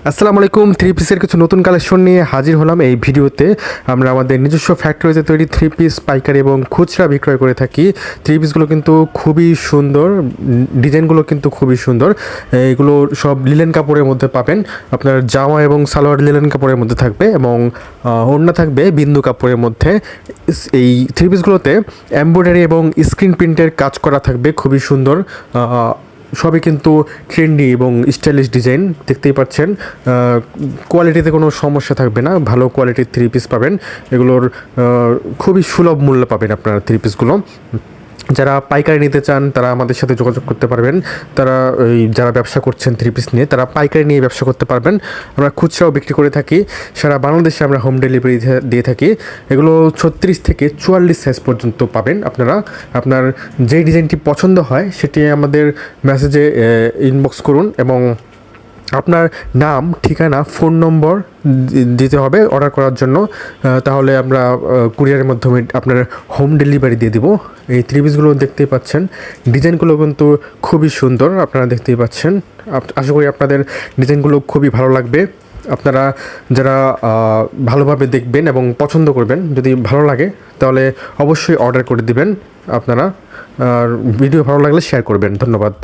আসসালামু আলাইকুম। থ্রি পিসের কিছু নতুন কালেকশন নিয়ে হাজির হলাম এই ভিডিওতে। আমরা আমাদের নিজস্ব ফ্যাক্টরিতে তৈরি থ্রি পিস পাইকারি এবং খুচরা বিক্রয় করে থাকি। থ্রি পিসগুলো কিন্তু খুবই সুন্দর, ডিজাইনগুলো কিন্তু খুবই সুন্দর। এগুলো সব লিলেন কাপড়ের মধ্যে পাবেন। আপনার জামা এবং সালোয়ার লিলেন কাপড়ের মধ্যে থাকবে এবং ওড়না থাকবে বিন্দু কাপড়ের মধ্যে। এই থ্রি পিসগুলোতে এমব্রয়ডারি এবং স্ক্রিন প্রিন্টের কাজ করা থাকবে, খুবই সুন্দর। সবই কিন্তু ট্রেন্ডি এবং স্টাইলিশ ডিজাইন, দেখতেই পাচ্ছেন। কোয়ালিটিতে কোনো সমস্যা থাকবে না, ভালো কোয়ালিটির থ্রি পিস পাবেন। এগুলোর খুবই সুলভ মূল্যে পাবেন আপনারা থ্রি পিসগুলো। যারা পাইকারি নিতে চান তারা আমাদের সাথে যোগাযোগ করতে পারবেন। তারা যারা ব্যবসা করছেন থ্রি পিস নিয়ে তারা পাইকারি নিয়ে ব্যবসা করতে পারবেন। আমরা খুচরাও বিক্রি করে থাকি, সারা বাংলাদেশে আমরা হোম ডেলিভারি দিয়ে থাকি। এগুলো 36 থেকে 44 সাইজ পর্যন্ত পাবেন আপনারা। আপনার যেই ডিজাইনটি পছন্দ হয় সেটি আমাদের মেসেজে ইনবক্স করুন এবং আপনার নাম, ঠিকানা, ফোন নম্বর দিতে হবে অর্ডার করার জন্য। তাহলে আমরা কুরিয়ারের মাধ্যমে আপনার হোম ডেলিভারি দিয়ে দিব। এই থ্রি পিসগুলো দেখতেই পাচ্ছেন, ডিজাইনগুলো কিন্তু খুবই সুন্দর, আপনারা দেখতেই পাচ্ছেন। আশা করি আপনাদের ডিজাইনগুলো খুবই ভালো লাগবে। আপনারা যারা ভালোভাবে দেখবেন এবং পছন্দ করবেন, যদি ভালো লাগে তাহলে অবশ্যই অর্ডার করে দিবেন আপনারা। আর ভিডিও ভালো লাগলে শেয়ার করবেন। ধন্যবাদ।